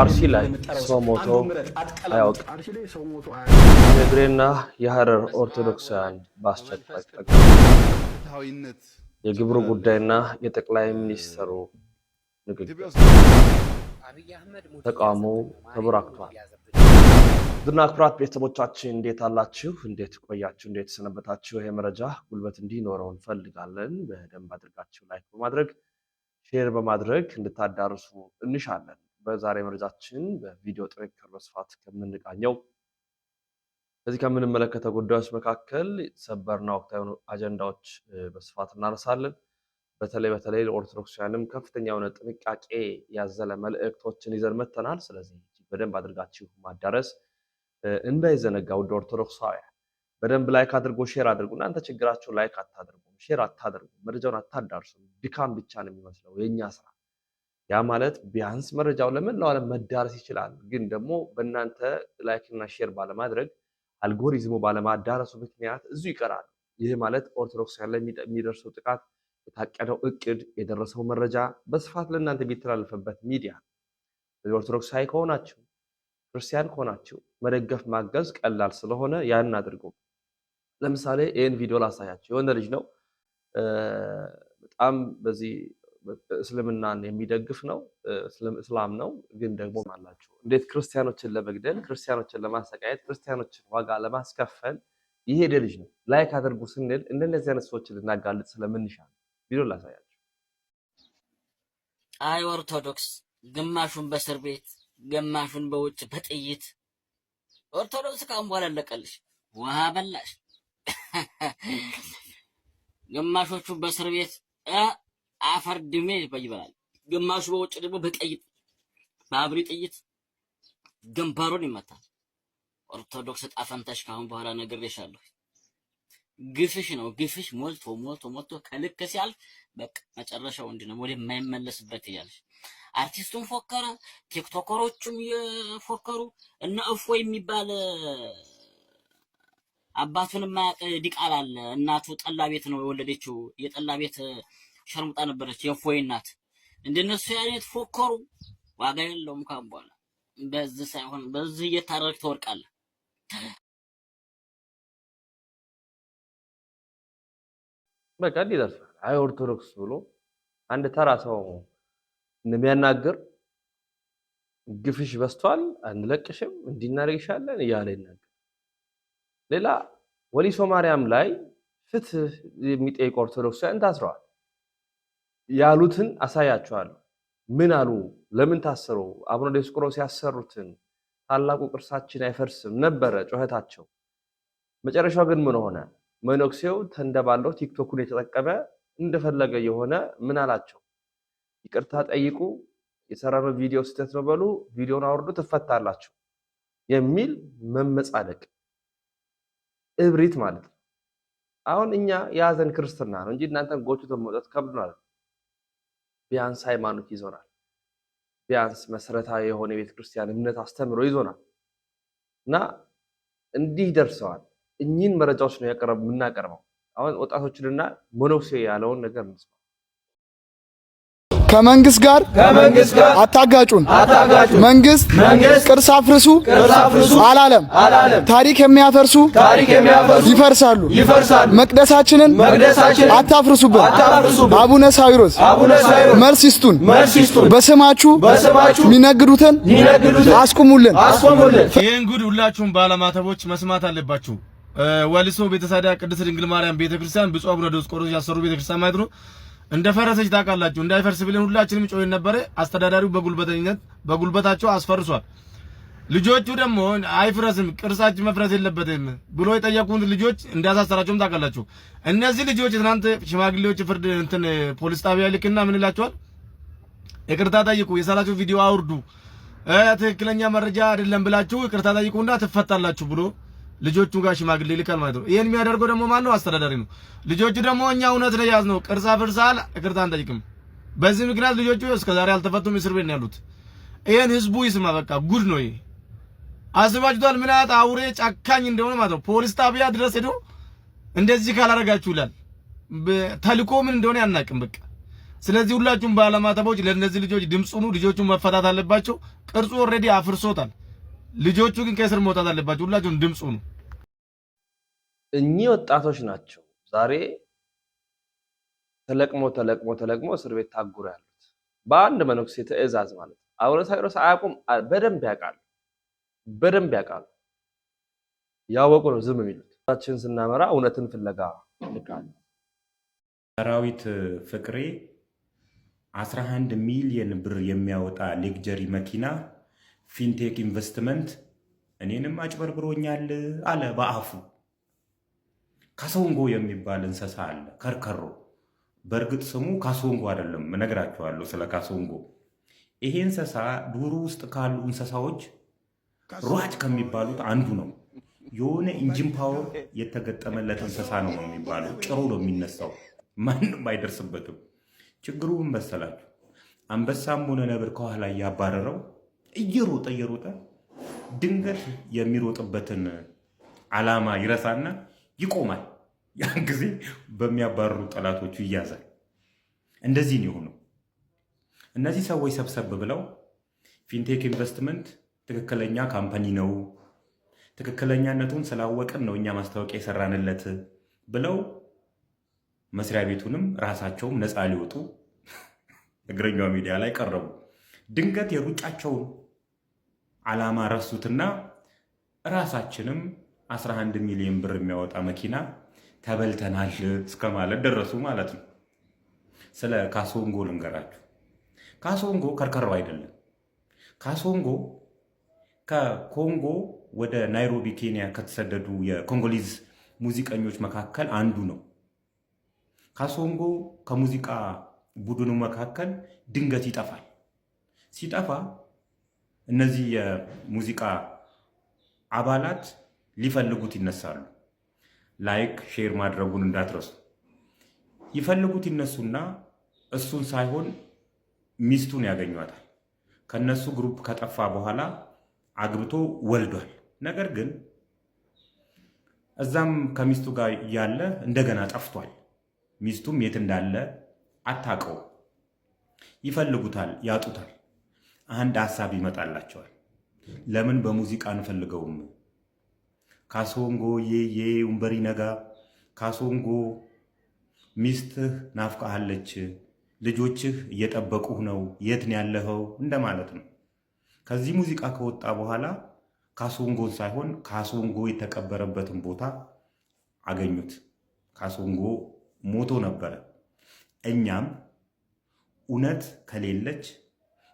አርሲ ላይ ሰው ሞቶ አያውቅም። የትግሬና የሐረር ኦርቶዶክሳውያን በአስቸኳይ የግብሩ ጉዳይና የጠቅላይ ሚኒስትሩ ንግግር ተቃውሞ ተበራክቷል። ድና ክብራት ቤተሰቦቻችን እንዴት አላችሁ? እንዴት ቆያችሁ? እንዴት ሰነበታችሁ? ይሄ መረጃ ጉልበት እንዲኖረው እንፈልጋለን። በደንብ አድርጋችሁ ላይክ በማድረግ ሼር በማድረግ እንድታዳርሱ እንሻለን። በዛሬ መረጃችን በቪዲዮ ጥንቅር በስፋት ከምንቃኘው ከዚህ ከምንመለከተው ጉዳዮች መካከል ሰበርና ወቅታዊ አጀንዳዎች በስፋት እናነሳለን። በተለይ ለኦርቶዶክሳውያንም ከፍተኛ የሆነ ጥንቃቄ ያዘለ መልእክቶችን ይዘን መተናል። ስለዚህ በደንብ አድርጋችሁ ማዳረስ እንዳይዘነጋ ውድ ኦርቶዶክሳውያን በደንብ ላይክ አድርጎ ሼር አድርጉ። እናንተ ችግራችሁ ላይክ አታድርጉ፣ ሼር አታድርጉ፣ መረጃውን አታዳርሱ። ድካም ብቻ ነው የሚመስለው የኛ ስራ። ያ ማለት ቢያንስ መረጃው ለመላው ዓለም መዳረስ ይችላል፣ ግን ደግሞ በእናንተ ላይክ እና ሼር ባለማድረግ አልጎሪዝሙ ባለማዳረሱ ምክንያት እዙ ይቀራል። ይህ ማለት ኦርቶዶክሳውያን ላይ የሚደርሰው ጥቃት፣ የታቀደው እቅድ፣ የደረሰው መረጃ በስፋት ለእናንተ የሚተላለፍበት ሚዲያ። ኦርቶዶክሳዊ ከሆናችሁ ክርስቲያን ከሆናችሁ መደገፍ ማገዝ ቀላል ስለሆነ ያን አድርጉ። ለምሳሌ ይህን ቪዲዮ ላሳያችሁ። የሆነ ልጅ ነው በጣም በዚህ እስልምናን የሚደግፍ ነው፣ እስላም ነው፣ ግን ደግሞ አላችሁ እንዴት ክርስቲያኖችን ለመግደል፣ ክርስቲያኖችን ለማሰቃየት፣ ክርስቲያኖችን ዋጋ ለማስከፈል ይሄደ ልጅ ነው። ላይክ አድርጉ ስንል እንደነዚህ አይነት ሰዎችን ልናጋልጥ ስለምንሻ ቪዲዮ ላሳያችሁ። አይ ኦርቶዶክስ ግማሹን በእስር ቤት ግማሹን በውጭ በጥይት ኦርቶዶክስ ካሁን በኋላ አለቀልሽ፣ ውሃ በላሽ። ግማሾቹ በእስር ቤት አፈር ድሜ ይበላል፣ ግማሹ በውጭ ደግሞ በጥይት በአብሪ ጥይት ግንባሩን ይመታል። ኦርቶዶክስ ጣፈንታሽ ካሁን በኋላ ነግሬሻለሁ። ግፍሽ ነው ግፍሽ ሞልቶ ከልክ ሲያልፍ በቃ መጨረሻው እንዲህ ነው፣ ወደ የማይመለስበት ይያልሽ። አርቲስቱን ፎከረ፣ ቲክቶከሮቹም የፎከሩ እና እፎይ የሚባል አባቱን ማያውቅ ዲቃላ አለ። እናቱ ጠላ ቤት ነው የወለደችው፣ የጠላ ቤት ሸርሙጣ ነበረች የእፎይ እናት። እንደነሱ ያኔት ፎከሩ፣ ዋጋ የለውም። ካሁን በኋላ በዚህ ሳይሆን በዚህ እየታረክ ተወርቃለህ። በቃ እንዲደርስ አይ ኦርቶዶክስ ብሎ አንድ ተራ ሰው እንደሚያናገር ግፍሽ በስቷል፣ አንለቅሽም፣ እንዲናረግሻለን እያለ ይናገር። ሌላ ወሊሶ ማርያም ላይ ፍትህ የሚጠይቁ ኦርቶዶክሳውያን ታስረዋል። ያሉትን አሳያቸዋለሁ። ምን አሉ? ለምን ታሰሩ? አቡነ ዲዮስቆሮስ ያሰሩትን ታላቁ ቅርሳችን አይፈርስም ነበረ ጩኸታቸው። መጨረሻው ግን ምን ሆነ? መነኩሴው ተንደባለው ቲክቶኩን የተጠቀመ እንደፈለገ የሆነ ምን አላቸው? ይቅርታ ጠይቁ፣ የሰራነው ቪዲዮ ስህተት ነው በሉ፣ ቪዲዮን አውርዱ፣ ትፈታላችሁ የሚል መመጻደቅ፣ እብሪት ማለት ነው። አሁን እኛ የያዘን ክርስትና ነው እንጂ እናንተን ጎትቶ መውጣት ከብዶናል። ቢያንስ ሃይማኖት ይዞናል። ቢያንስ መሰረታዊ የሆነ የቤተ ክርስቲያን እምነት አስተምሮ ይዞናል እና እንዲህ ደርሰዋል። እኚህን መረጃዎች ነው የምናቀርበው። አሁን ወጣቶችንና መነኩሴ ያለውን ነገር እንስማ። ከመንግስት ጋር አታጋጩን። መንግስት ቅርስ አፍርሱ አላለም። ታሪክ የሚያፈርሱ ይፈርሳሉ። መቅደሳችንን አታፍርሱብን። አቡነ ሳዊሮስ መልስ ይስጡን። በስማችሁ የሚነግዱትን አስቁሙልን። ይህን ጉድ ሁላችሁም ባለማተቦች መስማት አለባችሁ። ወሊሶ ቤተሳዳ ቅድስት ድንግል ማርያም ቤተክርስቲያን ብፁዕ አቡነ ዲዮስቆሮስ ያሰሩ ቤተክርስቲያን ማለት ነው እንደ ፈረሰች ታውቃላችሁ። እንዳይፈርስ ብለን ሁላችንም ጮህን ነበር። አስተዳዳሪው በጉልበታቸው አስፈርሷል። ልጆቹ ደግሞ አይፍረስም፣ ቅርሳችን መፍረስ የለበትም ብሎ የጠየቁት ልጆች እንዳሳሰራቸውም ታውቃላችሁ። እነዚህ ልጆች ትናንት ሽማግሌዎች ፍርድ ፖሊስ ጣቢያ ልክና ምን ይላቸዋል? ይቅርታ ጠይቁ፣ የሰራችሁ ቪዲዮ አውርዱ፣ ትክክለኛ መረጃ አይደለም ብላችሁ ይቅርታ ጠይቁና ትፈታላችሁ ብሎ ልጆቹ ጋር ሽማግሌ ልካል ማለት ነው። ይሄን የሚያደርገው ደግሞ ማን ነው? አስተዳዳሪ ነው። ልጆቹ ደግሞ እኛ እውነት ነው ያዝነው፣ ቅርሳ ፍርሳል፣ ይቅርታ አንጠይቅም። በዚህ ምክንያት ልጆቹ እስከዛሬ አልተፈቱም፣ እስር ቤት ነው ያሉት። ይሄን ህዝቡ ይስማ። በቃ ጉድ ነው ይሄ። አስባችኋል? ምን አይነት አውሬ ጨካኝ እንደሆነ ማለት ነው። ፖሊስ ጣቢያ ድረስ ሄዶ እንደዚህ ካላረጋችሁ ይላል። ተልኮ ምን እንደሆነ ያናቅም። በቃ ስለዚህ ሁላችሁም ባለማተቦች ለነዚህ ልጆች ድምጽ ሁኑ። ልጆቹ መፈታት አለባቸው። ቅርጹ ኦልሬዲ አፍርሶታል። ልጆቹ ግን ከእስር መውጣት አለባቸው። ሁላችሁም ድምጽ ሁኑ። እኚህ ወጣቶች ናቸው ዛሬ ተለቅሞ እስር ቤት ታጉሮ ያሉት በአንድ መነኩሴ ትእዛዝ ማለት ነው። አቡነ ሳዊሮስ አያውቁም? በደንብ ያውቃሉ። ያወቁ ነው ዝም የሚሉት። ታችን ስናመራ እውነትን ፍለጋ ልካል። ሰራዊት ፍቅሬ 11 ሚሊዮን ብር የሚያወጣ ሌክጀሪ መኪና ፊንቴክ ኢንቨስትመንት እኔንም አጭበርብሮኛል አለ በአፉ። ካሶንጎ የሚባል እንስሳ አለ፣ ከርከሮ። በእርግጥ ስሙ ካሶንጎ አይደለም፣ እነግራችኋለሁ ስለ ካሶንጎ። ይሄ እንስሳ ዱሩ ውስጥ ካሉ እንስሳዎች ሯጭ ከሚባሉት አንዱ ነው። የሆነ ኢንጂን ፓወር የተገጠመለት እንስሳ ነው የሚባለው። ጭሮ ነው የሚነሳው፣ ማንም አይደርስበትም። ችግሩ ምን መሰላችሁ? አንበሳም ሆነ ነብር ከኋላ እያባረረው እየሮጠ ድንገት የሚሮጥበትን ዓላማ ይረሳና ይቆማል። ያን ጊዜ በሚያባርሩ ጠላቶቹ ይያዛል። እንደዚህ ነው የሆነው። እነዚህ ሰዎች ሰብሰብ ብለው ፊንቴክ ኢንቨስትመንት ትክክለኛ ካምፓኒ ነው፣ ትክክለኛነቱን ስላወቅን ነው እኛ ማስታወቂያ የሰራንለት ብለው መስሪያ ቤቱንም ራሳቸውም ነፃ ሊወጡ እግረኛው ሚዲያ ላይ ቀረቡ። ድንገት የሩጫቸውን ዓላማ ረሱትና ራሳችንም 11 ሚሊዮን ብር የሚያወጣ መኪና ተበልተናል እስከ ማለት ደረሱ ማለት ነው። ስለ ካሶንጎ ልንገራችሁ። ካሶንጎ ከርከሮ አይደለም። ካሶንጎ ከኮንጎ ወደ ናይሮቢ ኬንያ ከተሰደዱ የኮንጎሊዝ ሙዚቀኞች መካከል አንዱ ነው። ካሶንጎ ከሙዚቃ ቡድኑ መካከል ድንገት ይጠፋል። ሲጠፋ እነዚህ የሙዚቃ አባላት ሊፈልጉት ይነሳሉ። ላይክ ሼር ማድረጉን እንዳትረሱ። ይፈልጉት ይነሱና እሱን ሳይሆን ሚስቱን ያገኟታል። ከነሱ ግሩፕ ከጠፋ በኋላ አግብቶ ወልዷል። ነገር ግን እዛም ከሚስቱ ጋር እያለ እንደገና ጠፍቷል። ሚስቱም የት እንዳለ አታውቀው። ይፈልጉታል፣ ያጡታል። አንድ ሀሳብ ይመጣላቸዋል። ለምን በሙዚቃ አንፈልገውም? ካሶንጎ ዬ ውንበሪ ነጋ፣ ካሶንጎ ሚስትህ ናፍቃሃለች፣ ልጆችህ እየጠበቁህ ነው፣ የት ነው ያለኸው እንደማለት ነው። ከዚህ ሙዚቃ ከወጣ በኋላ ካሶንጎን ሳይሆን ካሶንጎ የተቀበረበትን ቦታ አገኙት። ካሶንጎ ሞቶ ነበረ። እኛም እውነት ከሌለች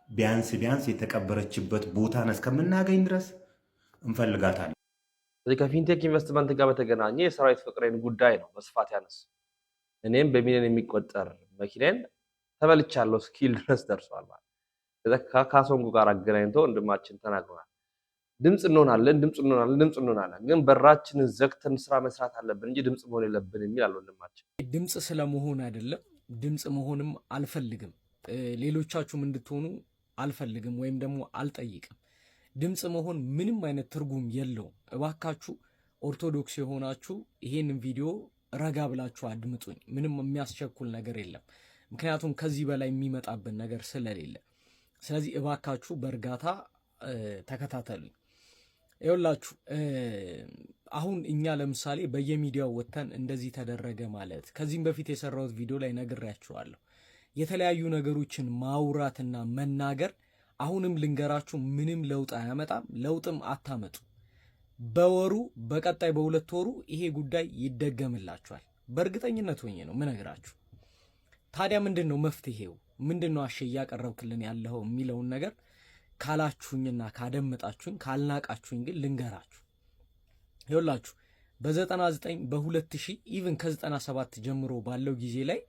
ቢያንስ የተቀበረችበት ቦታን እስከምናገኝ ድረስ እንፈልጋታለን። ስለዚህ ከፊንቴክ ኢንቨስትመንት ጋር በተገናኘ የሰራዊት ፍቅሬን ጉዳይ ነው በስፋት ያነሱ። እኔም በሚሊዮን የሚቆጠር መኪናን ተበልቻለሁ እስኪል ድረስ ደርሷል ማለት ከካሶንጎ ጋር አገናኝቶ ወንድማችን ተናግሯል። ድምፅ እንሆናለን፣ ግን በራችንን ዘግተን ስራ መስራት አለብን እንጂ ድምፅ መሆን የለብን የሚል አለ ወንድማችን። ድምፅ ስለመሆን አይደለም፣ ድምፅ መሆንም አልፈልግም፣ ሌሎቻችሁም እንድትሆኑ አልፈልግም ወይም ደግሞ አልጠይቅም። ድምፅ መሆን ምንም አይነት ትርጉም የለውም። እባካችሁ ኦርቶዶክስ የሆናችሁ ይሄንን ቪዲዮ ረጋ ብላችሁ አድምጡኝ። ምንም የሚያስቸኩል ነገር የለም፣ ምክንያቱም ከዚህ በላይ የሚመጣብን ነገር ስለሌለ። ስለዚህ እባካችሁ በእርጋታ ተከታተሉኝ። ይኸውላችሁ አሁን እኛ ለምሳሌ በየሚዲያው ወጥተን እንደዚህ ተደረገ ማለት ከዚህም በፊት የሰራሁት ቪዲዮ ላይ ነግሬያችኋለሁ። የተለያዩ ነገሮችን ማውራትና መናገር አሁንም ልንገራችሁ ምንም ለውጥ አያመጣም፣ ለውጥም አታመጡ። በወሩ በቀጣይ በሁለት ወሩ ይሄ ጉዳይ ይደገምላችኋል። በእርግጠኝነት ሆኜ ነው ምነግራችሁ። ታዲያ ምንድን ነው መፍትሄው? ምንድን ነው አሸ እያቀረብክልን ያለው የሚለውን ነገር ካላችሁኝና ካደመጣችሁኝ፣ ካልናቃችሁኝ ግን ልንገራችሁ። ይኸውላችሁ በ99 በ2000 ኢቭን ከ97 ጀምሮ ባለው ጊዜ ላይ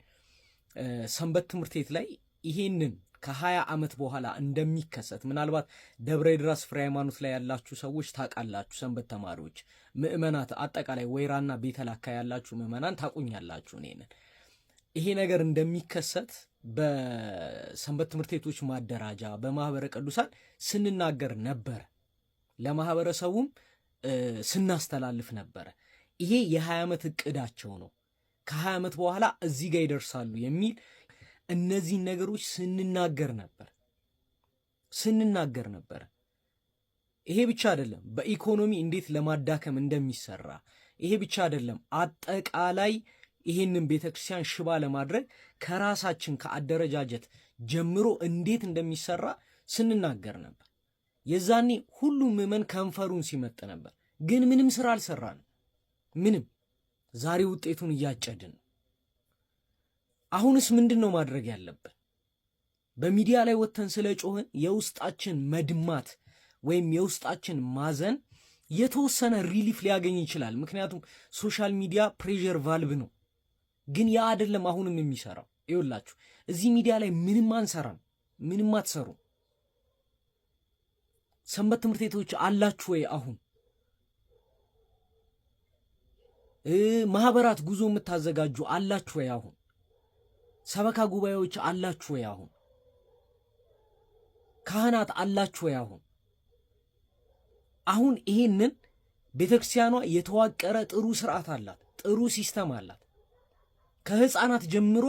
ሰንበት ትምህርት ቤት ላይ ይሄንን ከ20 ዓመት በኋላ እንደሚከሰት ምናልባት ደብረ ድራስ ፍሬ ሃይማኖት ላይ ያላችሁ ሰዎች ታውቃላችሁ። ሰንበት ተማሪዎች፣ ምእመናት፣ አጠቃላይ ወይራና ቤተላካ ያላችሁ ምእመናን ታቁኛላችሁ። እኔንን ይሄ ነገር እንደሚከሰት በሰንበት ትምህርት ቤቶች ማደራጃ በማህበረ ቅዱሳን ስንናገር ነበረ፣ ለማህበረሰቡም ስናስተላልፍ ነበረ። ይሄ የ20 ዓመት እቅዳቸው ነው፣ ከ20 ዓመት በኋላ እዚህ ጋር ይደርሳሉ የሚል እነዚህ ነገሮች ስንናገር ነበር። ይሄ ብቻ አይደለም፣ በኢኮኖሚ እንዴት ለማዳከም እንደሚሰራ። ይሄ ብቻ አይደለም፣ አጠቃላይ ይሄንን ቤተክርስቲያን ሽባ ለማድረግ ከራሳችን ከአደረጃጀት ጀምሮ እንዴት እንደሚሰራ ስንናገር ነበር። የዛኔ ሁሉም ምዕመን ከንፈሩን ሲመጥ ነበር። ግን ምንም ስራ አልሰራንም። ምንም። ዛሬ ውጤቱን እያጨድን ነው። አሁንስ ምንድነው ማድረግ ያለብን? በሚዲያ ላይ ወጥተን ስለጮህን የውስጣችን መድማት ወይም የውስጣችን ማዘን የተወሰነ ሪሊፍ ሊያገኝ ይችላል። ምክንያቱም ሶሻል ሚዲያ ፕሬዠር ቫልቭ ነው። ግን ያ አይደለም አሁንም የሚሰራው። ይኸውላችሁ እዚህ ሚዲያ ላይ ምንም አንሰራም፣ ምንም አትሰሩ። ሰንበት ትምህርት ቤቶች አላችሁ ወይ? አሁን ማህበራት ጉዞ የምታዘጋጁ አላችሁ ወይ? አሁን ሰበካ ጉባኤዎች አላችሁ ወይ? አሁን ካህናት አላችሁ ወይ? አሁን ይሄንን ቤተክርስቲያኗ የተዋቀረ ጥሩ ስርዓት አላት፣ ጥሩ ሲስተም አላት። ከህፃናት ጀምሮ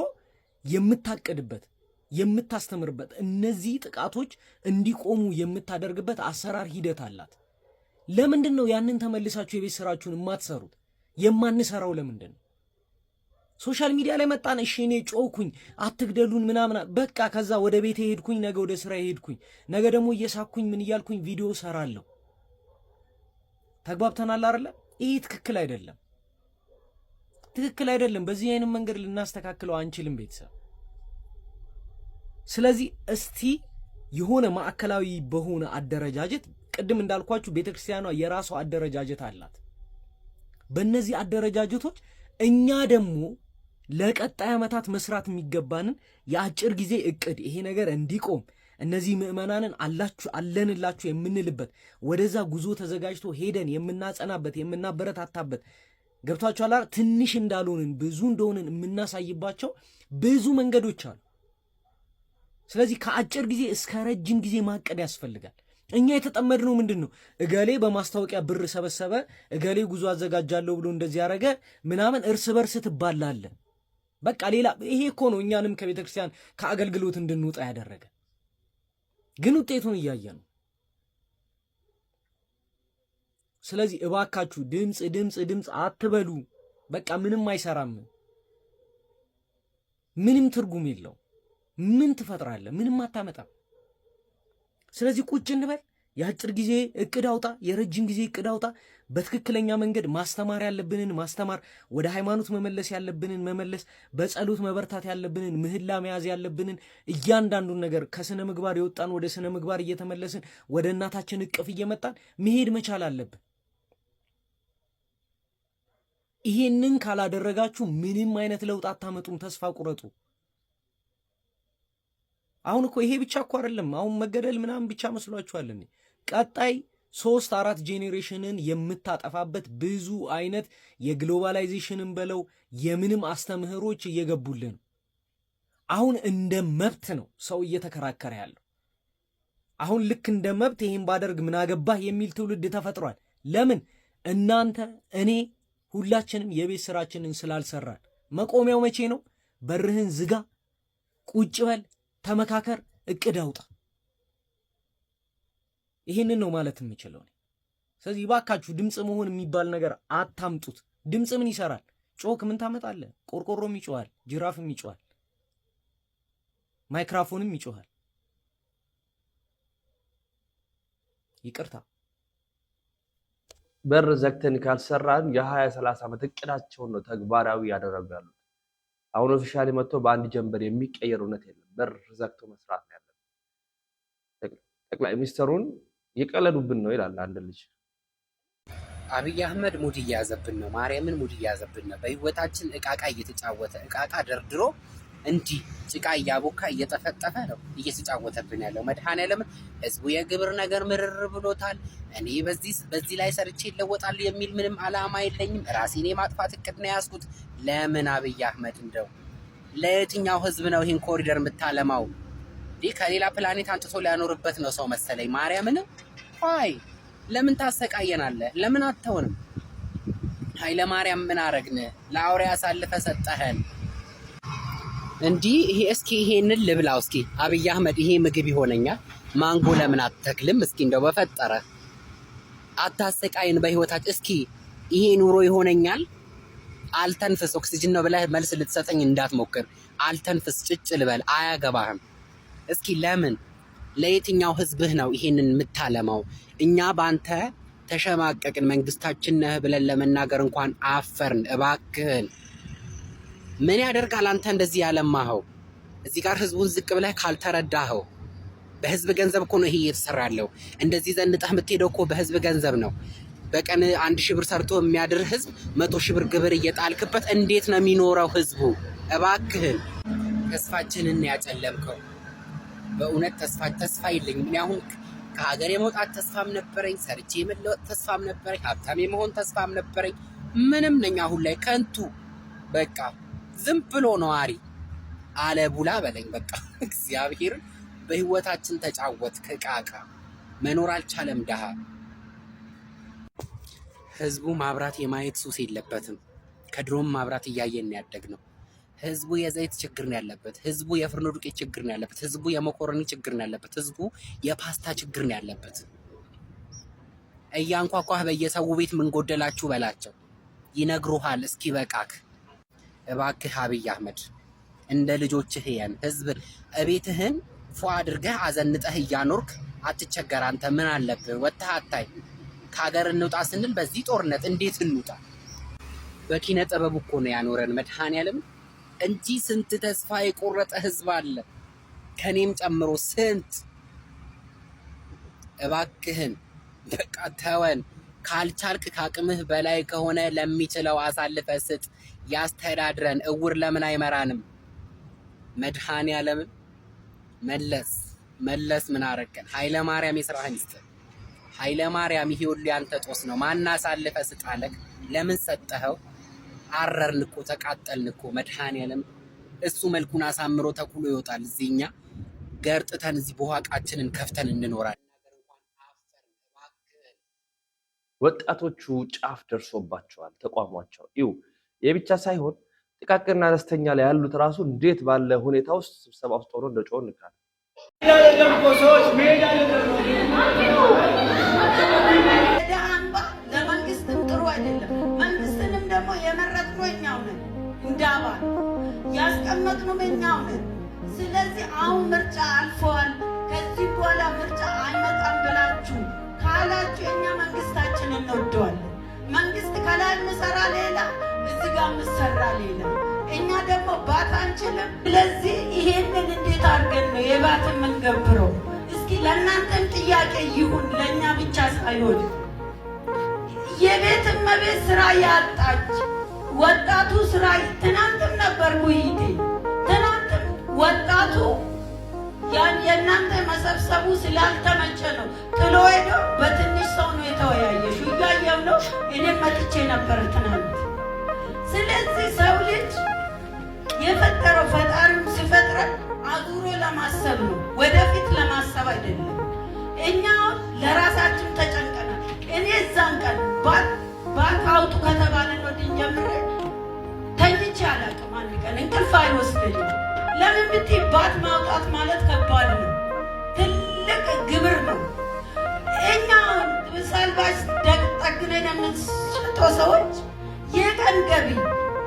የምታቀድበት የምታስተምርበት እነዚህ ጥቃቶች እንዲቆሙ የምታደርግበት አሰራር ሂደት አላት። ለምንድን ነው ያንን ተመልሳችሁ የቤት ስራችሁን የማትሰሩት? የማንሰራው ለምንድን ነው? ሶሻል ሚዲያ ላይ መጣን፣ እሺ እኔ ጮኩኝ አትግደሉን ምናምን፣ በቃ ከዛ ወደ ቤቴ ሄድኩኝ፣ ነገ ወደ ስራ ሄድኩኝ፣ ነገ ደግሞ እየሳኩኝ ምን እያልኩኝ ቪዲዮ ሰራለሁ። ተግባብተናል አይደለ? ይሄ ትክክል አይደለም፣ ትክክል አይደለም። በዚህ አይነት መንገድ ልናስተካክለው አንችልም ቤተሰብ። ስለዚህ እስቲ የሆነ ማዕከላዊ በሆነ አደረጃጀት፣ ቅድም እንዳልኳችሁ ቤተክርስቲያኗ የራሷ አደረጃጀት አላት። በእነዚህ አደረጃጀቶች እኛ ደግሞ ለቀጣይ ዓመታት መስራት የሚገባንን የአጭር ጊዜ እቅድ፣ ይሄ ነገር እንዲቆም እነዚህ ምዕመናንን አለንላችሁ የምንልበት ወደዛ ጉዞ ተዘጋጅቶ ሄደን የምናጸናበት የምናበረታታበት፣ ገብቷችኋል? ትንሽ እንዳልሆንን ብዙ እንደሆንን የምናሳይባቸው ብዙ መንገዶች አሉ። ስለዚህ ከአጭር ጊዜ እስከ ረጅም ጊዜ ማቀድ ያስፈልጋል። እኛ የተጠመድነው ምንድን ነው? እገሌ በማስታወቂያ ብር ሰበሰበ፣ እገሌ ጉዞ አዘጋጃለሁ ብሎ እንደዚህ ያደረገ ምናምን፣ እርስ በርስ ትባላለ። በቃ ሌላ ይሄ እኮ ነው እኛንም ከቤተ ክርስቲያን ከአገልግሎት እንድንወጣ ያደረገ። ግን ውጤቱን እያየ ነው። ስለዚህ እባካችሁ ድምፅ ድምፅ ድምፅ አትበሉ። በቃ ምንም አይሰራም፣ ምንም ትርጉም የለው። ምን ትፈጥራለህ? ምንም አታመጣም። ስለዚህ ቁጭ እንበል፣ የአጭር ጊዜ እቅድ አውጣ፣ የረጅም ጊዜ እቅድ አውጣ። በትክክለኛ መንገድ ማስተማር ያለብንን ማስተማር፣ ወደ ሃይማኖት መመለስ ያለብንን መመለስ፣ በጸሎት መበርታት ያለብንን ምህላ መያዝ ያለብንን እያንዳንዱን ነገር ከስነ ምግባር የወጣን ወደ ስነ ምግባር እየተመለስን ወደ እናታችን እቅፍ እየመጣን መሄድ መቻል አለብን። ይሄንን ካላደረጋችሁ ምንም አይነት ለውጥ አታመጡም። ተስፋ ቁረጡ። አሁን እኮ ይሄ ብቻ እኮ አይደለም። አሁን መገደል ምናምን ብቻ መስሏችኋል? ቀጣይ 3-4 ጄኔሬሽንን የምታጠፋበት ብዙ አይነት የግሎባላይዜሽንን በለው የምንም አስተምህሮች እየገቡልን። አሁን እንደ መብት ነው ሰው እየተከራከረ ያለው። አሁን ልክ እንደ መብት ይሄን ባደርግ ምን አገባህ የሚል ትውልድ ተፈጥሯል። ለምን? እናንተ፣ እኔ፣ ሁላችንም የቤት ስራችንን ስላልሰራን። መቆሚያው መቼ ነው? በርህን ዝጋ፣ ቁጭ በል፣ ተመካከር፣ እቅድ አውጣ። ይሄንን ነው ማለት የምችለው። ስለዚህ ባካችሁ ድምፅ መሆን የሚባል ነገር አታምጡት። ድምፅ ምን ይሰራል? ጮክ ምን ታመጣለህ? ቆርቆሮም ይጮሃል፣ ጅራፍም ይጮሃል፣ ማይክራፎንም ይጮሃል። ይቅርታ በር ዘግተን ካልሰራን የ20-30 ዓመት እቅዳቸውን ነው ተግባራዊ ያደረጉ ያሉት። አሁን ኦፊሻሊ መጥቶ በአንድ ጀንበር የሚቀየር እውነት የለም። በር ዘግቶ መስራት ነው ያለው። ጠቅላይ ሚኒስትሩን ይቀለዱብን ነው ይላል አንድ ልጅ። አብይ አህመድ ሙድ እያዘብን ነው፣ ማርያምን ሙድ እያዘብን ነው። በህይወታችን እቃቃ እየተጫወተ እቃቃ ደርድሮ እንዲህ ጭቃ እያቦካ እየጠፈጠፈ ነው እየተጫወተብን ያለው። መድኃኔዓለምን ህዝቡ የግብር ነገር ምርር ብሎታል። እኔ በዚህ ላይ ሰርቼ ይለወጣል የሚል ምንም አላማ የለኝም። ራሴን የማጥፋት እቅድ ነው ያዝኩት። ለምን አብይ አህመድ እንደው ለየትኛው ህዝብ ነው ይህን ኮሪደር የምታለማው? ይህ ከሌላ ፕላኔት አንጥቶ ሊያኖርበት ነው ሰው መሰለኝ። ማርያምን ሆይ ለምን ታሰቃየናለህ? ለምን አትተውንም? ኃይለ ማርያም ምን አረግን? ለአውሬ አሳልፈ ሰጠኸን። እንዲህ ይሄ እስኪ ይሄንን ልብላው እስኪ አብይ አህመድ ይሄ ምግብ ይሆነኛል ማንጎ ለምን አትተክልም እስኪ እንደው በፈጠረ አታሰቃይን በህይወታችን እስኪ ይሄ ኑሮ ይሆነኛል አልተንፍስ ኦክሲጅን ነው ብለህ መልስ ልትሰጠኝ እንዳትሞክር አልተንፍስ ጭጭ ልበል አያገባህም እስኪ ለምን ለየትኛው ህዝብህ ነው ይሄንን የምታለማው እኛ ባንተ ተሸማቀቅን መንግስታችን ነህ ብለን ለመናገር እንኳን አፈርን እባክህን ምን ያደርጋል አንተ እንደዚህ ያለማኸው እዚህ ጋር ህዝቡን ዝቅ ብለህ ካልተረዳኸው በህዝብ ገንዘብ እኮ ነው ይሄ እየተሰራለው እንደዚህ ዘንጠህ የምትሄደው እኮ በህዝብ ገንዘብ ነው በቀን 1000 ብር ሰርቶ የሚያድር ህዝብ 100,000 ብር ግብር እየጣልክበት እንዴት ነው የሚኖረው ህዝቡ እባክህን ተስፋችንን ያጨለምከው በእውነት ተስፋ የለኝም እኔ አሁን ከሀገር የመውጣት ተስፋም ነበረኝ ሰርቼ የመለወጥ ተስፋም ነበረኝ ሀብታም የመሆን ተስፋም ነበረኝ ምንም ነኝ አሁን ላይ ከንቱ በቃ ዝም ብሎ ነዋሪ አለቡላ በለኝ በቃ እግዚአብሔር በህይወታችን ተጫወት ከቃቃ መኖር አልቻለም ደሃ ህዝቡ ማብራት የማየት ሱስ የለበትም ከድሮም ማብራት እያየን ያደግነው ህዝቡ የዘይት ችግር ነው ያለበት ህዝቡ የፍርኖ ዱቄት ችግር ነው ያለበት ህዝቡ የመኮረኒ ችግር ነው ያለበት ህዝቡ የፓስታ ችግር ነው ያለበት እያንኳኳህ በየሰው ቤት ምን ጎደላችሁ በላቸው ይነግሩሃል እስኪ በቃክ እባክህ አብይ አህመድ እንደ ልጆችህ ያን ህዝብ እቤትህን ፏ አድርገህ አዘንጠህ እያኖርክ አትቸገር አንተ ምን አለብህ ወጣህ አታይ ከሀገር እንውጣ ስንል በዚህ ጦርነት እንዴት እንውጣ በኪነ ጥበብ እኮ ነው ያኖረን መድኃኔዓለም እንጂ ስንት ተስፋ የቆረጠ ህዝብ አለ ከኔም ጨምሮ ስንት እባክህን በቃ ተወን ካልቻልክ ካቅምህ በላይ ከሆነ ለሚችለው አሳልፈ ስጥ ያስተዳድረን እውር ለምን አይመራንም መድኃኔዓለም መለስ ምን አረከን ኃይለ ማርያም የሥራህን ይስጥ ኃይለ ማርያም ይሄ ሁሉ ያንተ ጦስ ነው ማን አሳልፈ ስጣለክ ለምን ሰጠኸው አረርንኮ ተቃጠልንኮ መድኃኔዓለም እሱ መልኩን አሳምሮ ተኩሎ ይወጣል እዚህኛ ገርጥተን እዚህ በዋቃችንን ከፍተን እንኖራለን ወጣቶቹ ጫፍ ደርሶባቸዋል ተቋሟቸው ይው የብቻ ሳይሆን ጥቃቅንና አነስተኛ ላይ ያሉት ራሱ እንዴት ባለ ሁኔታ ውስጥ ስብሰባ ውስጥ ሆኖ እንደጮህ እንካል ለመንግስትም ጥሩ አይደለም መንግስትንም ደግሞ የመረጥነው እኛው ነን እንዳባል ያስቀመጥነው እኛው ነን ስለዚህ አሁን ምርጫ አልፈዋል ከዚህ በኋላ ምርጫ አይመጣም ብላችሁ ካላችሁ እኛ መንግስታችንን እንወደዋለን መንግስት ከላይ ምሰራ ሌላ እዚህ ጋር ምሰራ ሌላ እኛ ደግሞ ባት አንችልም ስለዚህ ይሄንን እንዴት አድርገን ነው የባትን የምንገብረው እስኪ ለእናንተም ጥያቄ ይሁን ለእኛ ብቻ ሳይሆን የቤት እመቤት ስራ ያጣች ወጣቱ ስራ ትናንትም ነበር ውይይቴ ትናንትም ወጣቱ ያን የእናንተ መሰብሰቡ ስላልተመቸ ነው ጥሎ ሄዶ በትንሽ ሰው ነው የተወያየሽ እያየው ነው እኔም መጥቼ ነበር ትናንት ስለዚህ ሰው ልጅ የፈጠረው ፈጣሪው ሲፈጥረን አዙሮ ለማሰብ ነው ወደፊት ለማሰብ አይደለም እኛ ለራሳችን ተጨንቀናል እኔ እዛን ቀን ባታውጡ ከተባለ ነው ድንጀምረ ተኝቼ አላውቅም አንድ ቀን እንቅልፍ አይወስደኝም ለምን ብትይ ባት ማውጣት ማለት ከባድ ነው ትልቅ ግብር ነው እኛ ሰልባሽ ጠግነን የምንሸጠው ሰዎች የቀን ገቢ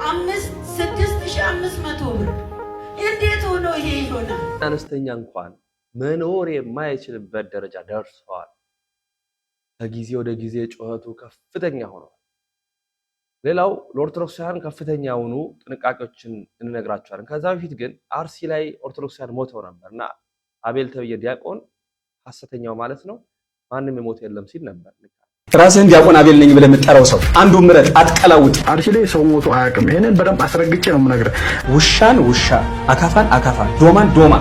5,6,500 ብር እንዴት ሆኖ ይሄ ይሆናል አነስተኛ እንኳን መኖር የማይችልበት ደረጃ ደርሷል ከጊዜ ወደ ጊዜ ጩኸቱ ከፍተኛ ሆኗል ሌላው ለኦርቶዶክሳውያን ከፍተኛ ሆኑ ጥንቃቄዎችን እንነግራቸዋለን ከዛ በፊት ግን አርሲ ላይ ኦርቶዶክሳውያን ሞተው ነበርና አቤል ተብየ ዲያቆን ሐሰተኛው ማለት ነው ማንንም የሞተ የለም ሲል ነበር ራስህን ዲያቆን አቤል ነኝ ብለህ የምትጠራው ሰው አንዱ ምረጥ አትቀላውጥ አርሲ ላይ ሰው ሞቶ አያውቅም ይሄንን በደንብ አስረግጬ ነው የምነግርህ ውሻን ውሻ አካፋን አካፋ ዶማን ዶማ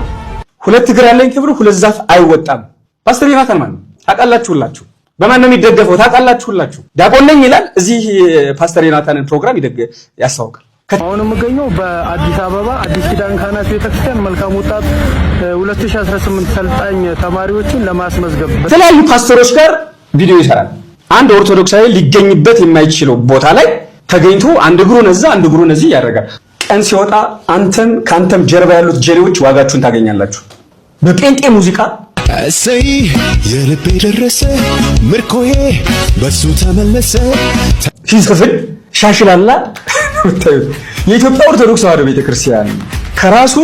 ሁለት እግር ያለኝ ክብሩ ሁለት ዛፍ አይወጣም ፓስተር ዮናታን ማን ታውቃላችሁላችሁ በማን ነው የሚደገፈው ታውቃላችሁላችሁ ዲያቆን ነኝ ይላል እዚህ ፓስተር ዮናታንን ፕሮግራም ያሳውቃል አሁን የምገኘው በአዲስ አበባ አዲስ ኪዳን ካህናት ቤተክርስቲያን መልካም ወጣት 2018 ሰልጣኝ ተማሪዎችን ለማስመዝገብ የተለያዩ ፓስተሮች ጋር ቪዲዮ ይሰራል አንድ ኦርቶዶክሳዊ ሊገኝበት የማይችለው ቦታ ላይ ተገኝቶ አንድ እግሩን እዛ አንድ እግሩን እዚህ ያደርጋል ቀን ሲወጣ አንተም ካንተም ጀርባ ያሉት ጀሌዎች ዋጋችሁን ታገኛላችሁ። በጴንጤ ሙዚቃ እሰይ የልቤ ደረሰ ምርኮዬ በሱ ተመለሰ ሲጽፍን ሻሽላላ የኢትዮጵያ ኦርቶዶክስ ተዋሕዶ ቤተክርስቲያን ከራሱ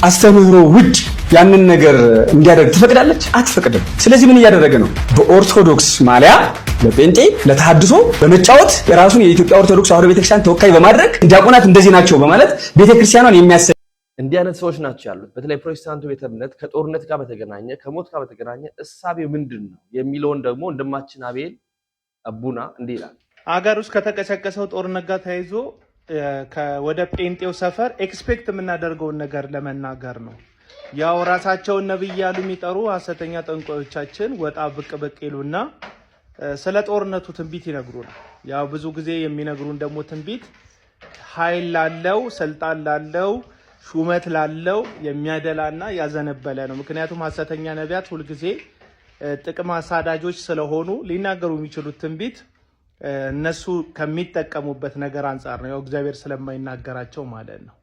አስተምህሮ ውጭ ያንን ነገር እንዲያደርግ ትፈቅዳለች? አትፈቅድም። ስለዚህ ምን እያደረገ ነው? በኦርቶዶክስ ማሊያ ለጴንጤ ለተሐድሶ በመጫወት የራሱን የኢትዮጵያ ኦርቶዶክስ ተዋሕዶ ቤተክርስቲያን ተወካይ በማድረግ ዲያቆናት እንደዚህ ናቸው በማለት ቤተክርስቲያኗን የሚያሰ እንዲህ አይነት ሰዎች ናቸው ያሉት። በተለይ ፕሮቴስታንቱ ቤተ እምነት ከጦርነት ጋር በተገናኘ ከሞት ጋር በተገናኘ እሳቤው ምንድን ነው የሚለውን ደግሞ ወንድማችን አቤል አቡና እንዲህ ይላል። አገር ውስጥ ከተቀሰቀሰው ጦርነት ጋር ተያይዞ ወደ ጴንጤው ሰፈር ኤክስፔክት የምናደርገውን ነገር ለመናገር ነው። ያው ራሳቸውን ነብይ ያሉ የሚጠሩ ሐሰተኛ ጠንቋዮቻችን ወጣ ብቅ ብቅ ይሉና ስለ ጦርነቱ ትንቢት ይነግሩናል። ያው ብዙ ጊዜ የሚነግሩን ደግሞ ትንቢት ኃይል ላለው ስልጣን ላለው ሹመት ላለው የሚያደላና ያዘነበለ ነው። ምክንያቱም ሐሰተኛ ነቢያት ሁልጊዜ ጥቅም አሳዳጆች ስለሆኑ ሊናገሩ የሚችሉት ትንቢት እነሱ ከሚጠቀሙበት ነገር አንጻር ነው። ያው እግዚአብሔር ስለማይናገራቸው ማለት ነው።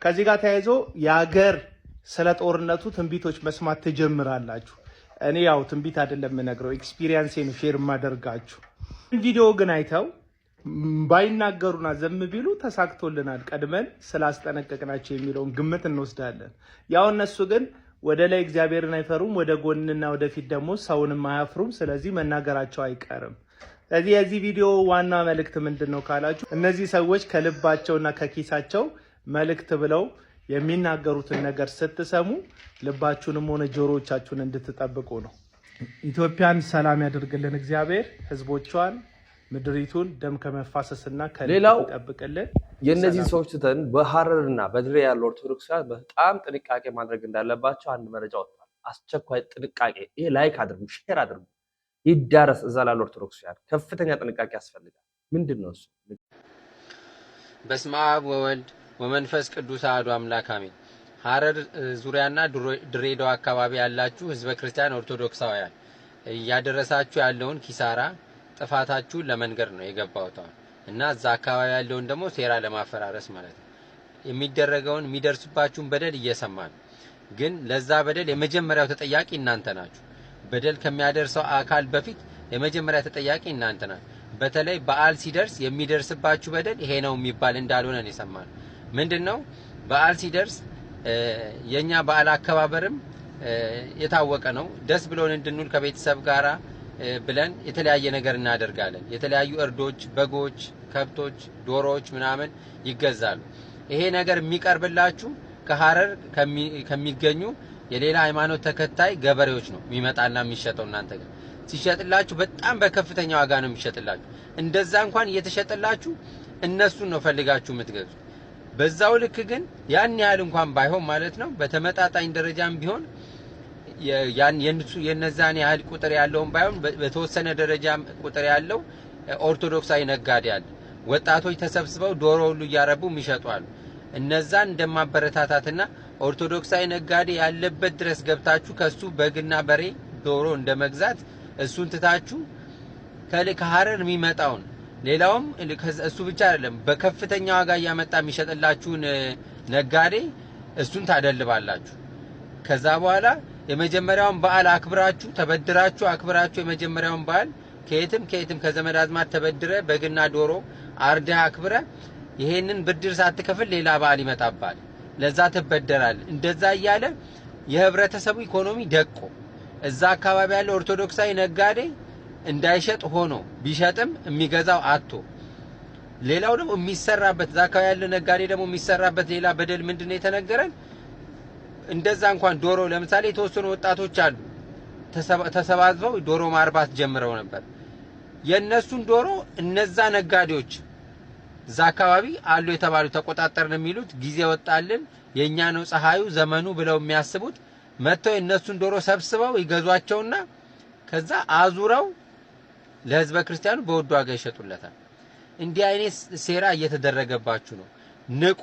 ከዚህ ጋር ተያይዞ የሀገር ስለ ጦርነቱ ትንቢቶች መስማት ትጀምራላችሁ። እኔ ያው ትንቢት አይደለም የምነግረው ኤክስፒሪየንሴን ሼር ማደርጋችሁ። ቪዲዮ ግን አይተው ባይናገሩና ዘም ቢሉ ተሳክቶልናል ቀድመን ስላስጠነቀቅናቸው የሚለውን ግምት እንወስዳለን። ያው እነሱ ግን ወደ ላይ እግዚአብሔርን አይፈሩም፣ ወደ ጎንና ወደፊት ደግሞ ሰውንም አያፍሩም። ስለዚህ መናገራቸው አይቀርም። ስለዚህ የዚህ ቪዲዮ ዋና መልእክት ምንድን ነው ካላችሁ እነዚህ ሰዎች ከልባቸውና ከኪሳቸው መልእክት ብለው የሚናገሩትን ነገር ስትሰሙ ልባችሁንም ሆነ ጆሮዎቻችሁን እንድትጠብቁ ነው። ኢትዮጵያን ሰላም ያደርግልን እግዚአብሔር፣ ህዝቦቿን ምድሪቱን ደም ከመፋሰስና ሌላው ይጠብቅልን። የእነዚህ ሰዎች ትተን በሐረርና በድሬ ያሉ ኦርቶዶክሳውያን በጣም ጥንቃቄ ማድረግ እንዳለባቸው አንድ መረጃ ወጥቷል። አስቸኳይ ጥንቃቄ። ይሄ ላይክ አድርጉ፣ ሼር አድርጉ፣ ይዳረስ። እዛ ላሉ ኦርቶዶክሳውያን ከፍተኛ ጥንቃቄ ያስፈልጋል። ምንድን ነው እሱ? በስመ አብ ወወልድ ወመንፈስ ቅዱስ አሐዱ አምላክ አሜን። ሐረር ዙሪያና ድሬዳዋ አካባቢ ያላችሁ ህዝበ ክርስቲያን ኦርቶዶክሳውያን እያደረሳችሁ ያለውን ኪሳራ ጥፋታችሁን ለመንገር ነው የገባሁት እና እዛ አካባቢ ያለውን ደግሞ ሴራ ለማፈራረስ ማለት ነው። የሚደረገውን የሚደርስባችሁን በደል እየሰማን ግን ለዛ በደል የመጀመሪያው ተጠያቂ እናንተ ናችሁ። በደል ከሚያደርሰው አካል በፊት የመጀመሪያ ተጠያቂ እናንተ ናችሁ። በተለይ በዓል ሲደርስ የሚደርስባችሁ በደል ይሄ ነው የሚባል እንዳልሆነ ነው የሰማን። ምንድነው በዓል ሲደርስ የኛ በዓል አከባበርም የታወቀ ነው። ደስ ብሎን እንድንውል ከቤተሰብ ጋራ ብለን የተለያየ ነገር እናደርጋለን። የተለያዩ እርዶች፣ በጎች፣ ከብቶች፣ ዶሮዎች ምናምን ይገዛሉ። ይሄ ነገር የሚቀርብላችሁ ከሐረር ከሚገኙ የሌላ ሃይማኖት ተከታይ ገበሬዎች ነው የሚመጣና የሚሸጠው። እናንተ ጋር ሲሸጥላችሁ በጣም በከፍተኛ ዋጋ ነው የሚሸጥላችሁ። እንደዛ እንኳን እየተሸጠላችሁ እነሱን ነው ፈልጋችሁ የምትገዙ። በዛው ልክ ግን ያን ያህል እንኳን ባይሆን ማለት ነው በተመጣጣኝ ደረጃም ቢሆን የነዛን ያህል ቁጥር ያለውን ባይሆን በተወሰነ ደረጃ ቁጥር ያለው ኦርቶዶክሳዊ ነጋዴ አለ። ወጣቶች ተሰብስበው ዶሮ ሁሉ እያረቡ የሚሸጡ አሉ። እነዛን እንደማበረታታትና ኦርቶዶክሳዊ ነጋዴ ያለበት ድረስ ገብታችሁ ከሱ በግና በሬ ዶሮ እንደመግዛት እሱን ትታችሁ ከሐረር የሚመጣውን ሌላውም እሱ ብቻ አይደለም በከፍተኛ ዋጋ እያመጣ የሚሸጥላችሁን ነጋዴ እሱን ታደልባላችሁ። ከዛ በኋላ የመጀመሪያውን በዓል አክብራችሁ ተበድራችሁ አክብራችሁ የመጀመሪያውን በዓል ከየትም ከዘመድ አዝማድ ተበድረ በግና ዶሮ አርዳ አክብረ ይሄንን ብድር ሳትከፍል ሌላ በዓል ይመጣባል። ለዛ ትበደራል። እንደዛ እያለ የህብረተሰቡ ኢኮኖሚ ደቆ እዛ አካባቢ ያለ ኦርቶዶክሳዊ ነጋዴ እንዳይሸጥ ሆኖ ቢሸጥም የሚገዛው አጥቶ ሌላው ደግሞ የሚሰራበት እዛ አካባቢ ያለ ነጋዴ ደግሞ የሚሰራበት ሌላ በደል ምንድነው የተነገረን? እንደዛ እንኳን ዶሮ ለምሳሌ የተወሰኑ ወጣቶች አሉ ተሰባስበው ዶሮ ማርባት ጀምረው ነበር። የነሱን ዶሮ እነዛ ነጋዴዎች እዛ አካባቢ አሉ የተባሉ ተቆጣጣርን የሚሉት ጊዜ ወጣልን የኛ ነው ፀሐዩ ዘመኑ ብለው የሚያስቡት መጥተው የነሱን ዶሮ ሰብስበው ይገዟቸውና ከዛ አዙረው ለህዝበ ክርስቲያኑ በውድ ዋጋ ይሸጡለታል። እንዲህ አይነት ሴራ እየተደረገባችሁ ነው። ንቁ፣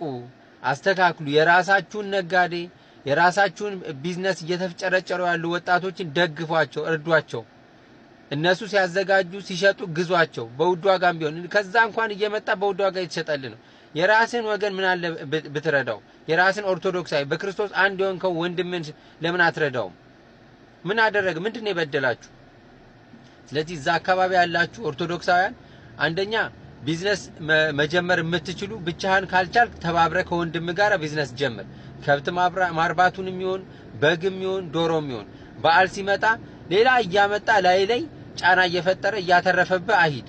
አስተካክሉ። የራሳችሁን ነጋዴ የራሳችሁን ቢዝነስ እየተፍጨረጨሩ ያሉ ወጣቶችን ደግፏቸው፣ እርዷቸው። እነሱ ሲያዘጋጁ ሲሸጡ ግዟቸው፣ በውድ ዋጋም ቢሆን ከዛ እንኳን እየመጣ በውድ ዋጋ የተሸጠልን ነው። የራስን ወገን ምን አለ ብትረዳው? የራስን ኦርቶዶክሳዊ በክርስቶስ አንድ የሆንከው ወንድምን ለምን አትረዳውም? ምን አደረገ? ምንድነው የበደላችሁ? ስለዚህ እዛ አካባቢ ያላችሁ ኦርቶዶክሳውያን አንደኛ ቢዝነስ መጀመር የምትችሉ ብቻህን ካልቻልክ ተባብረ ከወንድም ጋር ቢዝነስ ጀምር። ከብት ማርባቱንም ይሁን በግም ይሁን ዶሮም ይሁን በዓል ሲመጣ ሌላ እያመጣ ላይ ጫና እየፈጠረ እያተረፈብህ አይሂድ።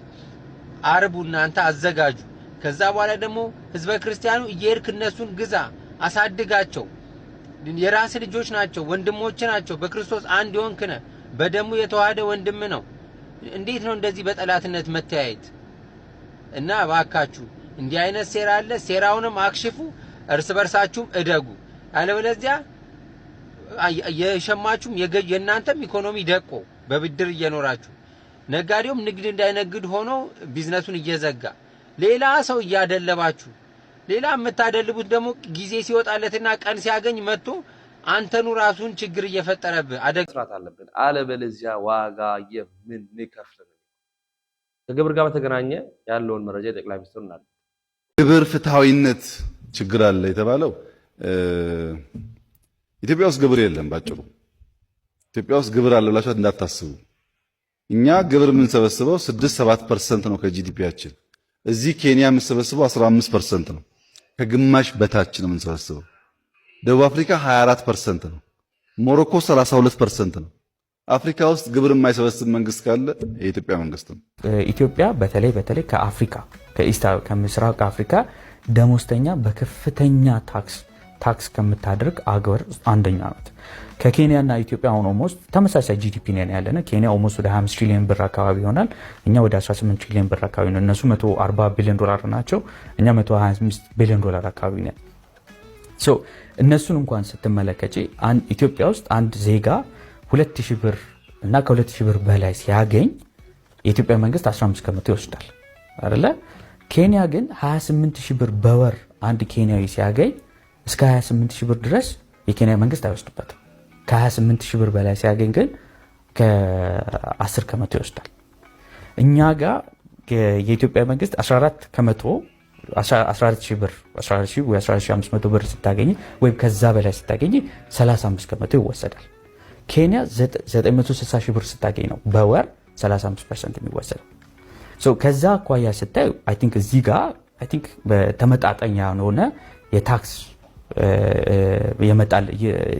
አርቡ እናንተ አዘጋጁ። ከዛ በኋላ ደግሞ ህዝበ ክርስቲያኑ እየሄድክ እነሱን ግዛ፣ አሳድጋቸው። የራስ ልጆች ናቸው፣ ወንድሞች ናቸው። በክርስቶስ አንድ የሆንክነ በደሙ የተዋሃደ ወንድም ነው። እንዴት ነው እንደዚህ በጠላትነት መተያየት? እና ባካችሁ እንዲህ አይነት ሴራ አለ። ሴራውንም አክሽፉ፣ እርስ በርሳችሁም እደጉ። አለበለዚያ የሸማችሁም የእናንተም ኢኮኖሚ ደቆ በብድር እየኖራችሁ ነጋዴውም ንግድ እንዳይነግድ ሆኖ ቢዝነሱን እየዘጋ ሌላ ሰው እያደለባችሁ ሌላ የምታደልቡት ደግሞ ጊዜ ሲወጣለትና ቀን ሲያገኝ መጥቶ አንተኑ ራሱን ችግር እየፈጠረብህ መስራት አለብን። አለበለዚያ ዋጋ የምንከፍል ነው። ከግብር ጋር በተገናኘ ያለውን መረጃ የጠቅላይ ሚኒስትሩ እናል ግብር ፍትሃዊነት ችግር አለ የተባለው ኢትዮጵያ ውስጥ ግብር የለም። ባጭሩ ኢትዮጵያ ውስጥ ግብር አለ ብላችሁ እንዳታስቡ። እኛ ግብር የምንሰበስበው 6-7% ነው ከጂዲፒያችን። እዚህ ኬንያ የምንሰበስበው 15% ነው። ከግማሽ በታች ነው የምንሰበስበው። ደቡብ አፍሪካ 24% ነው። ሞሮኮ 32% ነው። አፍሪካ ውስጥ ግብር የማይሰበስብ መንግስት ካለ የኢትዮጵያ መንግስት ነው። ኢትዮጵያ በተለይ ከአፍሪካ ከምስራቅ አፍሪካ ደሞዝተኛ በከፍተኛ ታክስ ከምታደርግ አገር አንደኛ ናት። ከኬንያና ኢትዮጵያ አሁን ኦልሞስት ተመሳሳይ ጂዲፒ ነው ያለነ። ኬንያ ኦልሞስት ወደ 25 ትሪሊዮን ብር አካባቢ ይሆናል። እኛ ወደ 18 ትሪሊዮን ብር አካባቢ ነው። እነሱ 140 ቢሊዮን ዶላር ናቸው። እኛ 125 ቢሊዮን ዶላር አካባቢ ነው። ሶ እነሱን እንኳን ስትመለከቺ ኢትዮጵያ ውስጥ አንድ ዜጋ 2000 ብር እና ከ2000 ብር በላይ ሲያገኝ የኢትዮጵያ መንግስት 15 ከመቶ ይወስዳል አይደለ? ኬንያ ግን 28000 ብር በወር አንድ ኬንያዊ ሲያገኝ እስከ 28000 ብር ድረስ የኬንያ መንግስት አይወስድበትም። ከ28000 ብር በላይ ሲያገኝ ግን ከ10 ከመቶ ይወስዳል። እኛ ጋር የኢትዮጵያ መንግስት 14 ከመቶ 14000 ብር 14000 ወይ 14500 ብር ስታገኝ ወይም ከዛ በላይ ስታገኝ 35 ከመቶ ይወሰዳል። ኬንያ 960 ሺህ ብር ስታገኝ ነው በወር 35% የሚወሰደው። ሶ ከዛ አኳያ ስታይ አይ ቲንክ እዚህ ጋር አይ ቲንክ በተመጣጣኝ የሆነ የታክስ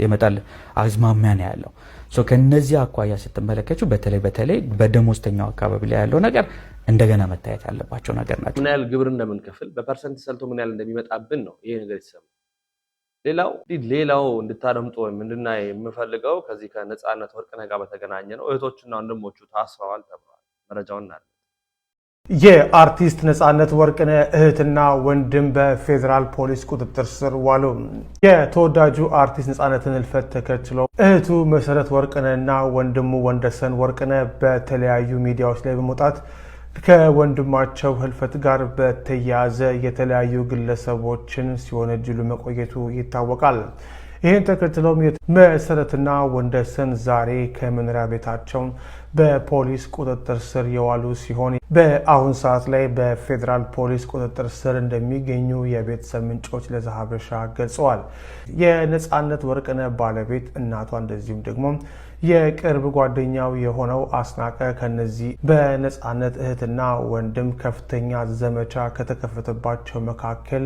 የመጣል አዝማሚያ ነው ያለው። ሶ ከነዚህ አኳያ ስትመለከቱ በተለይ በደሞዝተኛው አካባቢ ላይ ያለው ነገር እንደገና መታየት ያለባቸው ነገር ናቸው። ምን ያህል ግብር እንደምንከፍል በፐርሰንት ሰልቶ ምን ያህል እንደሚመጣብን ነው ይሄ ነገር ይሰማል። ሌላው እንድታደምጡ ወይም እንድናይ የምፈልገው ከዚህ ከነጻነት ወርቅነህ ጋር በተገናኘ ነው። እህቶቹና ወንድሞቹ ታስረዋል ተብሏል። መረጃውን እናያለን። የአርቲስት ነጻነት ወርቅነህ እህትና ወንድም በፌዴራል ፖሊስ ቁጥጥር ስር ዋሉ። የተወዳጁ አርቲስት ነጻነትን ህልፈት ተከትሎ እህቱ መሰረት ወርቅነህና ወንድሙ ወንደሰን ወርቅነህ በተለያዩ ሚዲያዎች ላይ በመውጣት ከወንድማቸው ህልፈት ጋር በተያያዘ የተለያዩ ግለሰቦችን ሲወነጅሉ መቆየቱ ይታወቃል። ይህን ተከትሎም መሰረትና ወንደሰን ዛሬ ከመኖሪያ ቤታቸው በፖሊስ ቁጥጥር ስር የዋሉ ሲሆን በአሁን ሰዓት ላይ በፌዴራል ፖሊስ ቁጥጥር ስር እንደሚገኙ የቤተሰብ ምንጮች ለዛሀበሻ ገልጸዋል። የነጻነት ወርቅነህ ባለቤት እናቷ እንደዚሁም ደግሞ የቅርብ ጓደኛው የሆነው አስናቀ ከነዚህ በነጻነት እህትና ወንድም ከፍተኛ ዘመቻ ከተከፈተባቸው መካከል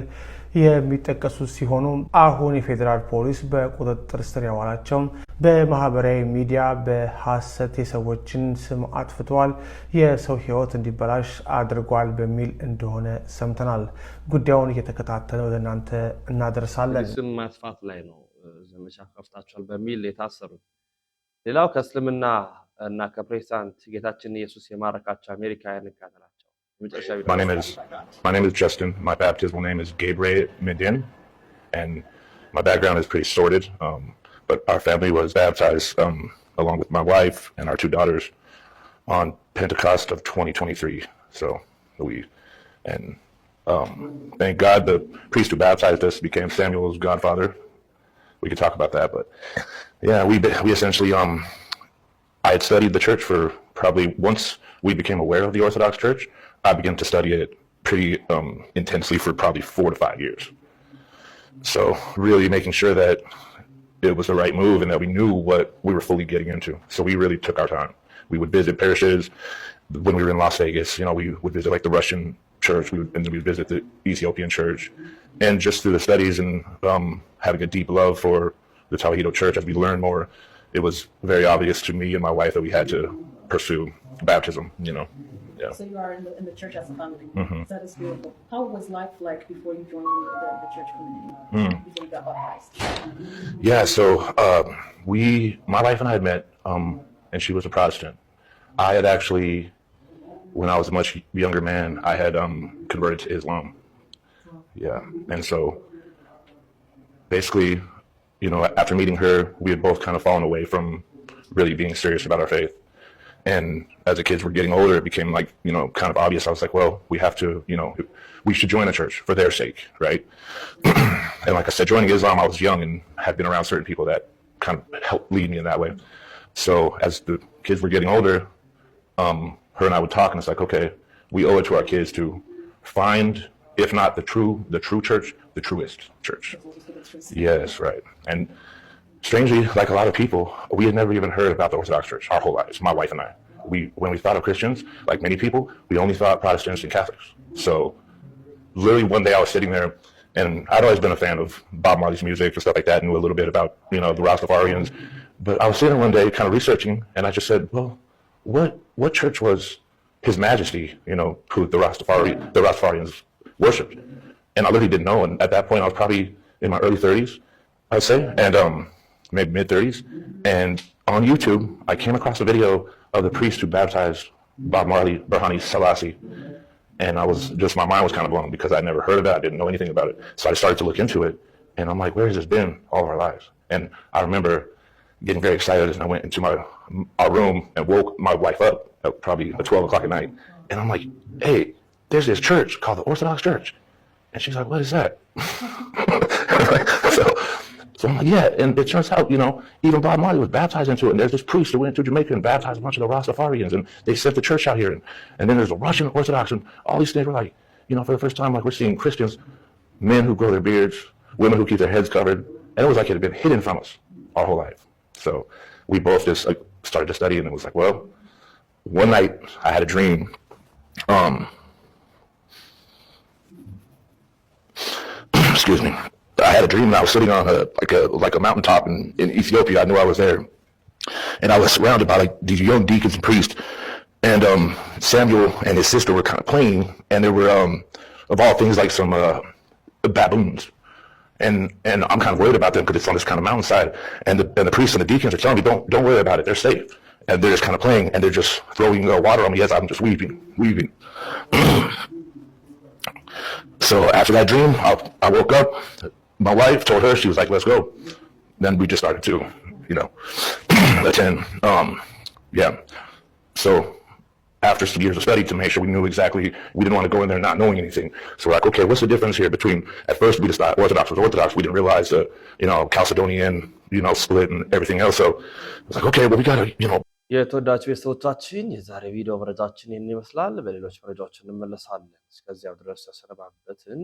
የሚጠቀሱ ሲሆኑ አሁን የፌዴራል ፖሊስ በቁጥጥር ስር ያዋላቸው በማህበራዊ ሚዲያ በሐሰት የሰዎችን ስም አጥፍተዋል፣ የሰው ህይወት እንዲበላሽ አድርጓል በሚል እንደሆነ ሰምተናል። ጉዳዩን እየተከታተለ ወደ እናንተ እናደርሳለን። ስም ማጥፋት ላይ ነው ዘመቻ ከፍታቸዋል በሚል የታሰሩት። ሌላው ከእስልምና እና ከፕሬዝዳንት ጌታችን ኢየሱስ የማረካቸው አሜሪካውያን እንካተላቸው። My name is Justin. My baptismal name is Gabriel Medin, and my background is pretty sordid. But our family was baptized along with my wife and our 2 daughters on Pentecost of 2023. So thank God the priest who baptized us became Samuel's godfather. We could talk about that, but yeah, we essentially I had studied the church for probably once we became aware of the Orthodox Church. I began to study it pretty intensely for probably 4 to 5 years. So really making sure that it was the right move and that we knew what we were fully getting into. So we really took our time. We would visit parishes. When we were in Las Vegas, we would visit like the Russian church, and then we'd visit the Ethiopian church. And just through the studies and having a deep love for the Tawahedo church, as we learned more, it was very obvious to me and my wife that we had to pursue baptism, Yeah. So you are in the church as a family. Mm-hmm. That is beautiful. How was life like before you joined the church community? Before you got baptized? Yeah, so my wife and I had met, and she was a Protestant. I had actually, when I was a much younger man, I had converted to Islam. Yeah, and so basically, after meeting her, we had both kind of fallen away from really being serious about our faith. And as the kids were getting older, it became like, kind of obvious. I was like, well, we have to, we should join a church for their sake, right? And like I said, joining Islam, I was young and had been around certain people that kind of helped lead me in that way. So as the kids were getting older, her and I would talk, and it's like, okay, we owe it to our kids to find, if not the true church, the truest church. Yes, right. And strangely, like a lot of people, we had never even heard about the Orthodox Church our whole lives, my wife and I. When we thought of Christians, like many people, we only thought Protestants and Catholics. So literally one day I was sitting there, and I'd always been a fan of Bob Marley's music and stuff like that, knew a little bit about, the Rastafarians. But I was sitting there one day kind of researching, and I just said, well, what church was His Majesty, who the Rastafarians worshipped? And I literally didn't know. And at that point, I was probably in my early 30s, I'd say, and maybe mid 30s. And on YouTube, I came across a video of the priest who baptized Bob Marley, Berhane Selassie. And my mind was kind of blown because I'd never heard of it. I didn't know anything about it. So I started to look into it, and I'm like, where has this been all of our lives? And I remember getting very excited, and I went into our room and woke my wife up at probably 12 o'clock at night. And I'm like, hey, there's this church called the Orthodox Church. And she's like, what is that? So I'm like, yeah. And it turns out, even Bob Marley was baptized into it. And there's this priest who went to Jamaica and baptized a bunch of the Rastafarians. And they sent the church out here. And then there's the Russian Orthodox. And all these things were like, for the first time, like we're seeing Christians, men who grow their beards, women who keep their heads covered. And it was like it had been hidden from us our whole life. So we both just started to study. And it was like, well, one night I had a dream. Excuse me. I had a dream, and I was sitting on a mountaintop in Ethiopia. I knew I was there, and I was surrounded by these young deacons and priests. And Samuel and his sister were kind of playing, and there were of all things like some baboons. And I'm kind of worried about them because it's on this kind of mountainside. And the priests and the deacons are telling me, don't worry about it. They're safe. And they're just kind of playing, and they're just throwing water on me as I'm just weeping. So after that dream, I woke up. My wife told her, she was like, let's go. Then we just started to, attend. Yeah. So after some years of study to make sure we knew exactly, we didn't want to go in there not knowing anything. So we're like, okay, what's the difference here between, at first we just thought Orthodox was Orthodox. We didn't realize the, Chalcedonian, split and everything else. So it's like, okay, well, we got to, የተወዳጅ ቤተሰቦቻችን የዛሬ ቪዲዮ መረጃችን ይህን ይመስላል። በሌሎች መረጃዎች እንመለሳለን። እስከዚያው ድረስ ተሰነባበትን።